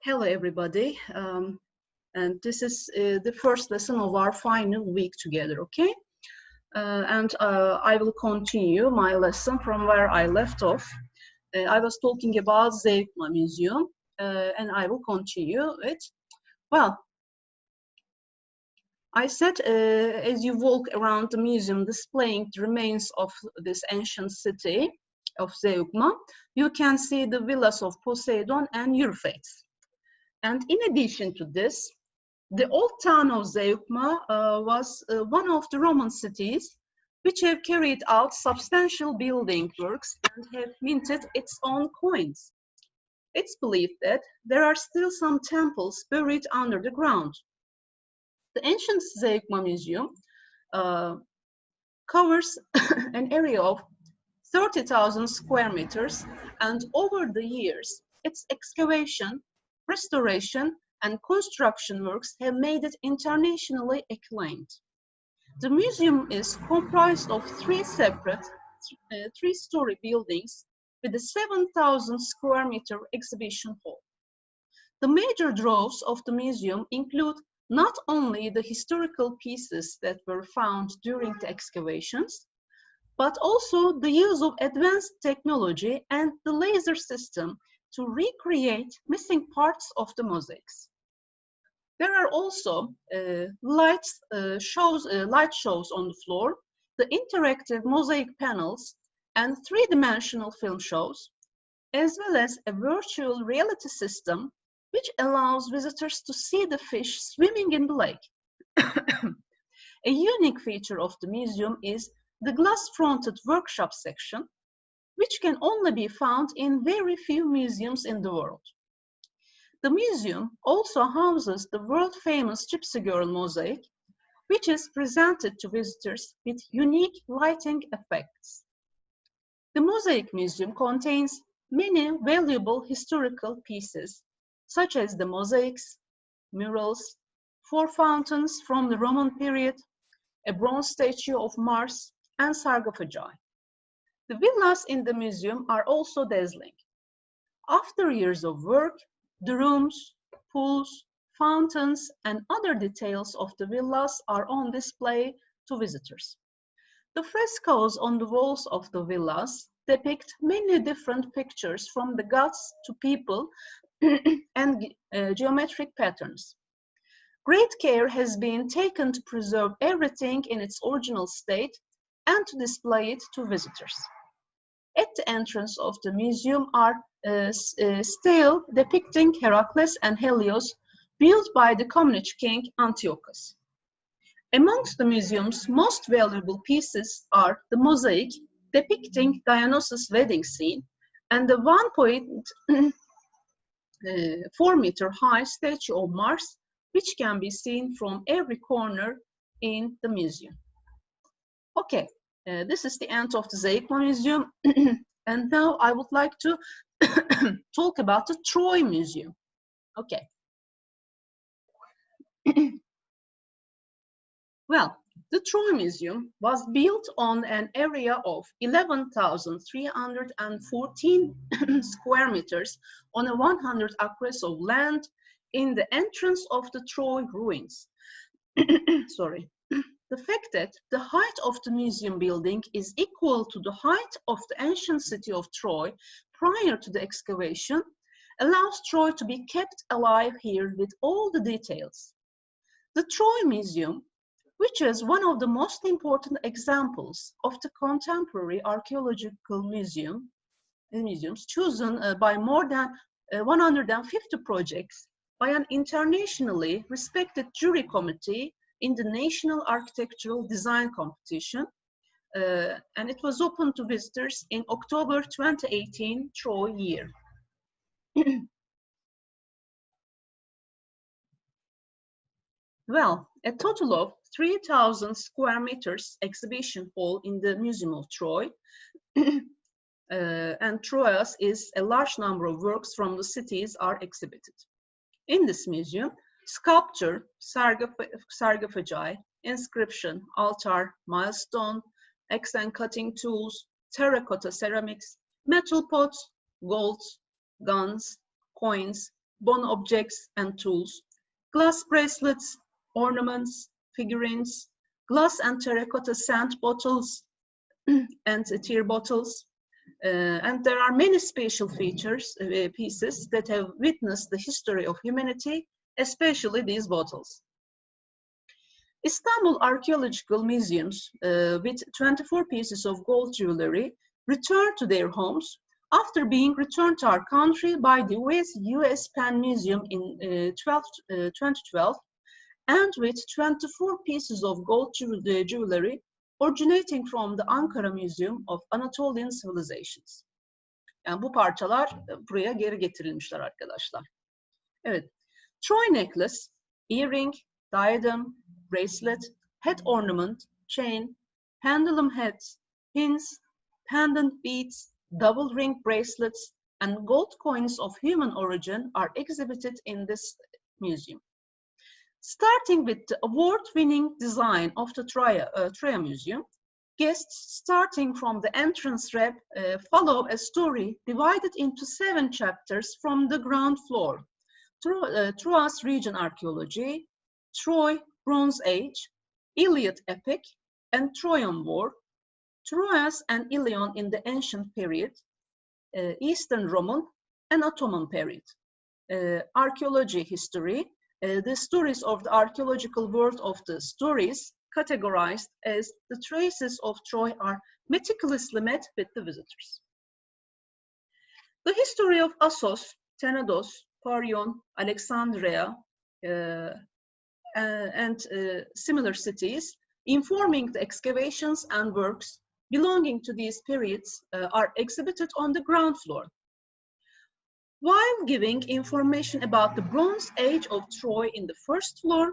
Hello, everybody. And this is the first lesson of our final week together, okay? I will continue my lesson from where I left off. I was talking about Zeugma Museum, and I will continue it. Well, I said as you walk around the museum displaying the remains of this ancient city of Zeugma, you can see the villas of Poseidon and Euphrates. And in addition to this, the old town of Zeugma was one of the Roman cities which have carried out substantial building works and have minted its own coins. It's believed that there are still some temples buried under the ground. The ancient Zeugma Museum covers an area of 30,000 square meters, and over the years, its excavation, restoration, and construction works have made it internationally acclaimed. The museum is comprised of three separate three-story buildings with a 7,000 square meter exhibition hall. The major draws of the museum include not only the historical pieces that were found during the excavations, but also the use of advanced technology and the laser system to recreate missing parts of the mosaics. There are also light shows on the floor, the interactive mosaic panels, and three-dimensional film shows, as well as a virtual reality system which allows visitors to see the fish swimming in the lake. A unique feature of the museum is the glass-fronted workshop section, which can only be found in very few museums in the world. The museum also houses the world-famous Gypsy Girl mosaic, which is presented to visitors with unique lighting effects. The Mosaic Museum contains many valuable historical pieces, such as the mosaics, murals, 4 fountains from the Roman period, a bronze statue of Mars, and sarcophagi. The villas in the museum are also dazzling. After years of work, the rooms, pools, fountains, and other details of the villas are on display to visitors. The frescoes on the walls of the villas depict many different pictures from the gods to people and geometric patterns. Great care has been taken to preserve everything in its original state and to display it to visitors. At the entrance of the museum are stele depicting Heracles and Helios built by the Comnenic king Antiochus. Amongst the museum's most valuable pieces are the mosaic depicting Dionysus' wedding scene and the 1.4 meter high statue of Mars, which can be seen from every corner in the museum. Okay, this is the end of the Zeugma Museum, and now I would like to talk about the Troy Museum. Okay. Well, the Troy Museum was built on an area of 11,314 square meters on a 100 acres of land in the entrance of the Troy ruins. Sorry. The fact that the height of the museum building is equal to the height of the ancient city of Troy prior to the excavation allows Troy to be kept alive here with all the details. The Troy Museum, which is one of the most important examples of the contemporary archaeological museums chosen by more than 150 projects by an internationally respected jury committee in the National Architectural Design Competition, and it was open to visitors in October 2018 Troy year. Well, a total of 3,000 square meters exhibition hall in the Museum of Troy, and Troyes is a large number of works from the cities are exhibited. In this museum, sculpture, sarcophagi, inscription, altar, milestone, axe and cutting tools, terracotta ceramics, metal pots, gold, guns, coins, bone objects and tools, glass bracelets, ornaments, figurines, glass and terracotta scent bottles and tear bottles. And there are many special features, pieces that have witnessed the history of humanity, especially these bottles. Istanbul archaeological museums with 24 pieces of gold jewelry returned to their homes after being returned to our country by the US Penn Museum in 2012, and with 24 pieces of gold jewelry originating from the Ankara Museum of Anatolian Civilizations. Yani bu parçalar buraya geri getirilmişler arkadaşlar. Evet, Troy necklace, earring, diadem, bracelet, head ornament, chain, pendulum heads, pins, pendant beads, double ring bracelets, and gold coins of human origin are exhibited in this museum. Starting with the award-winning design of the Troya Museum, guests starting from the entrance ramp follow a story divided into 7 chapters from the ground floor. Troas region archaeology, Troy Bronze Age, Iliad epic, and Trojan War, Troas and Ilion in the ancient period, Eastern Roman and Ottoman period, archaeology history, the stories of the archaeological world of the stories categorized as the traces of Troy are meticulously met with the visitors. The history of Assos, Tenedos, Parion, Alexandria, and similar cities informing the excavations and works belonging to these periods are exhibited on the ground floor. While giving information about the Bronze Age of Troy in the first floor,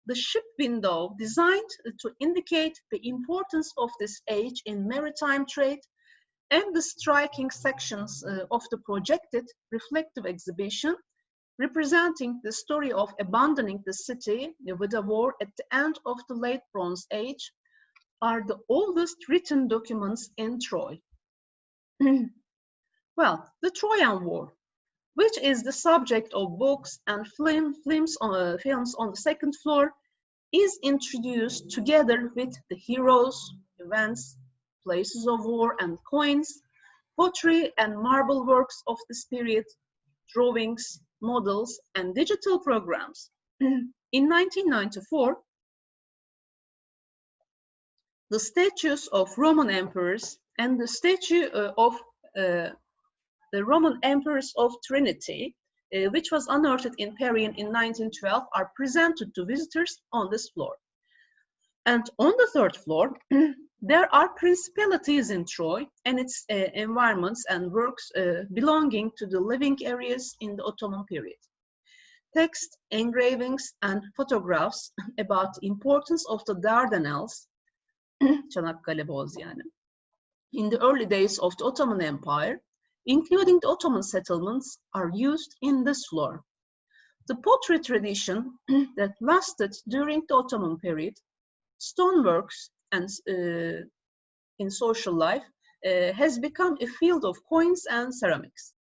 the ship window designed to indicate the importance of this age in maritime trade and the striking sections of the projected reflective exhibition representing the story of abandoning the city with a war at the end of the late Bronze Age are the oldest written documents in Troy. Well, the Trojan War, which is the subject of books and films on the second floor, is introduced together with the heroes, events, places of war and coins, pottery and marble works of this period, drawings, models, and digital programs. In 1994, the statues of Roman emperors and the statue of the Roman emperors of Trinity, which was unearthed in Parian in 1912, are presented to visitors on this floor. And on the third floor, there are principalities in Troy and its environments and works belonging to the living areas in the Ottoman period. Text, engravings, and photographs about the importance of the Dardanelles, Çanakkale Boğazı yani, in the early days of the Ottoman Empire, including the Ottoman settlements, are used in this floor. The pottery tradition that lasted during the Ottoman period, stoneworks, and in social life has become a field of coins and ceramics.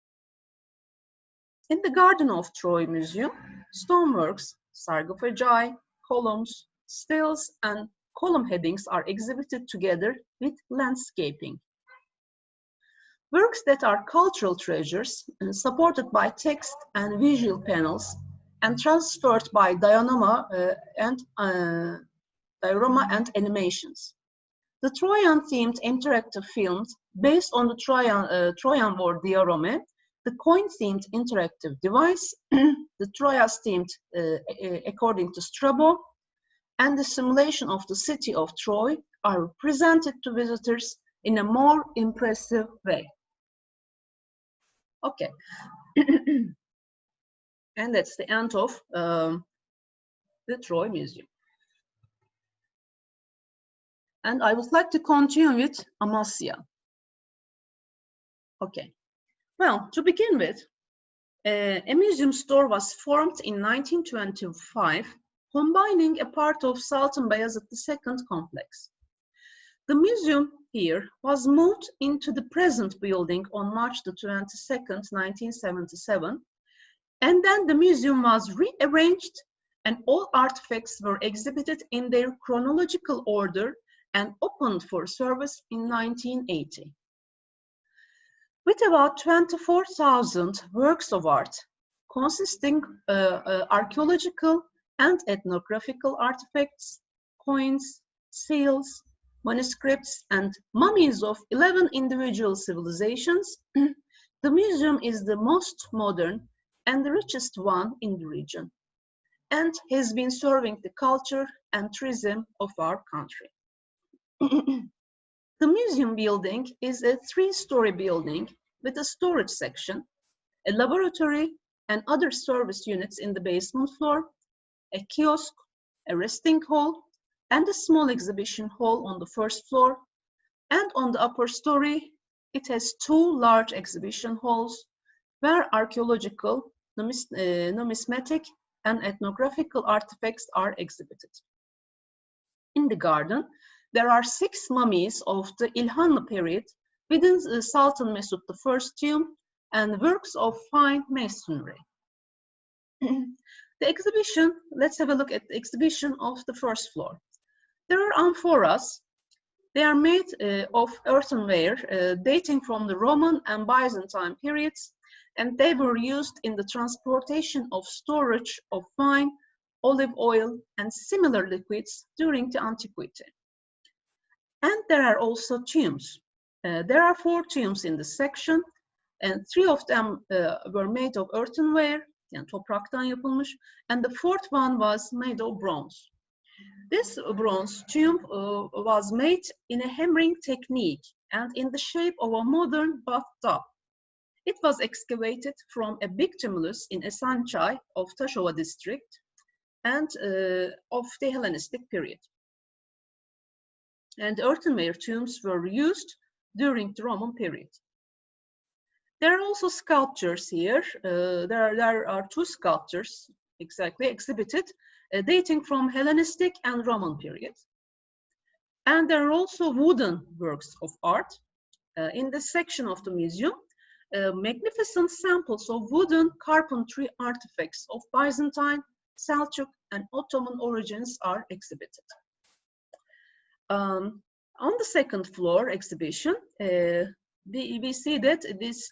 In the Garden of Troy Museum, stoneworks, sarcophagi, columns, stills, and column headings are exhibited together with landscaping. Works that are cultural treasures, supported by text and visual panels, and transferred by diorama and animations. The Trojan-themed interactive films based on the Trojan War diorama, the coin-themed interactive device, the Troyas-themed according to Strabo, and the simulation of the city of Troy are presented to visitors in a more impressive way. Okay, and that's the end of the Troy Museum. And I would like to continue with Amasya. Okay, well, to begin with, a museum store was formed in 1925, combining a part of Sultan Bayezid II complex. The museum here was moved into the present building on March the 22nd, 1977, And then the museum was rearranged and all artifacts were exhibited in their chronological order and opened for service in 1980. With about 24,000 works of art, consisting archaeological and ethnographical artifacts, coins, seals, manuscripts, and mummies of 11 individual civilizations, the museum is the most modern and the richest one in the region, and has been serving the culture and tourism of our country. The museum building is a three-story building with a storage section, a laboratory, and other service units in the basement floor, a kiosk, a resting hall, and a small exhibition hall on the first floor. And on the upper story, it has two large exhibition halls where archaeological, numismatic, and ethnographical artifacts are exhibited. In the garden, there are 6 mummies of the İlhanlı period within Sultan Mesut I's tomb and works of fine masonry. The exhibition, let's have a look at the exhibition of the first floor. There are amphoras. They are made of earthenware dating from the Roman and Byzantine periods, and they were used in the transportation of storage of wine, olive oil, and similar liquids during the antiquity. And there are also tombs. There are 4 tombs in this section, and 3 of them were made of earthenware, yani topraktan yapılmış, and the 4th one was made of bronze. This bronze tomb was made in a hammering technique and in the shape of a modern bathtub. It was excavated from a big tumulus in Esencay of Taşova district and of the Hellenistic period. And earthenware tombs were used during the Roman period. There are also sculptures here. There are 2 sculptures exactly exhibited dating from Hellenistic and Roman period. And there are also wooden works of art. In this section of the museum, magnificent samples of wooden carpentry artifacts of Byzantine, Seljuk, and Ottoman origins are exhibited. On the second floor exhibition, we see that this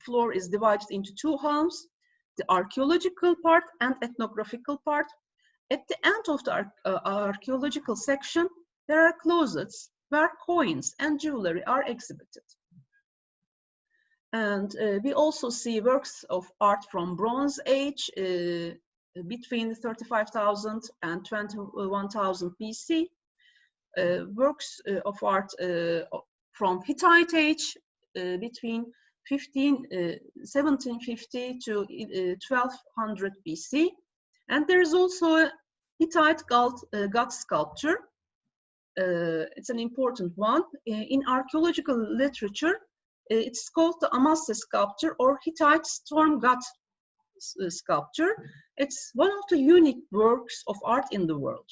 floor is divided into 2 halls, the archaeological part and ethnographical part. At the end of the archaeological section, there are closets where coins and jewelry are exhibited. And we also see works of art from Bronze Age between 35,000 and 21,000 BC. Works of art from Hittite Age between 1750 to 1200 BC. And there is also a Hittite god sculpture. It's an important one. In archaeological literature, it's called the Amasya sculpture or Hittite storm god sculpture. It's one of the unique works of art in the world.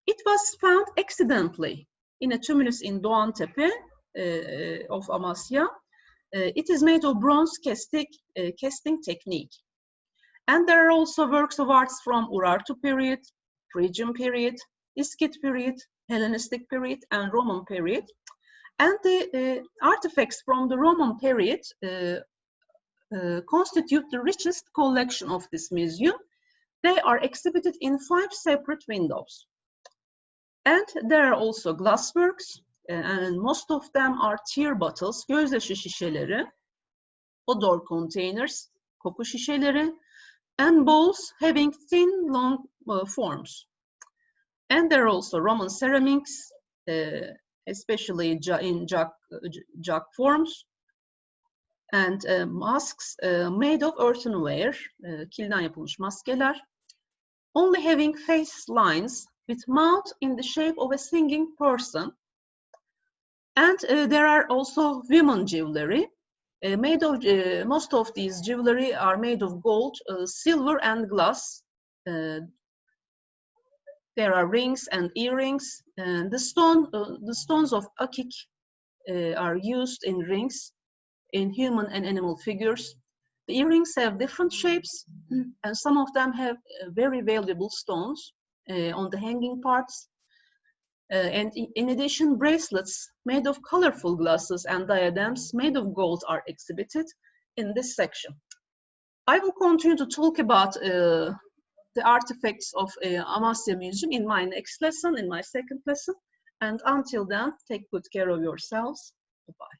It was found accidentally in a tumulus in Doğantepe of Amasya. It is made of bronze casting technique. And there are also works of arts from Urartu period, Phrygian period, Iskit period, Hellenistic period, and Roman period. And the artifacts from the Roman period constitute the richest collection of this museum. They are exhibited in 5 separate windows. And there are also glassworks, and most of them are tear bottles, gözyaşı şişeleri, odor containers, koku şişeleri, and bowls having thin, long forms. And there are also Roman ceramics, especially in jug forms, and masks made of earthenware, kilden yapılmış maskeler, only having face lines with mouth in the shape of a singing person. And there are also women jewelry. Most of these jewelry are made of gold, silver, and glass. There are rings and earrings. And the stones of akik are used in rings, in human and animal figures. The earrings have different shapes, and some of them have very valuable stones on the hanging parts. And in addition, bracelets made of colorful glasses and diadems made of gold are exhibited in this section. I will continue to talk about the artifacts of Amasya Museum in my next lesson, in my second lesson. And until then, take good care of yourselves. Goodbye.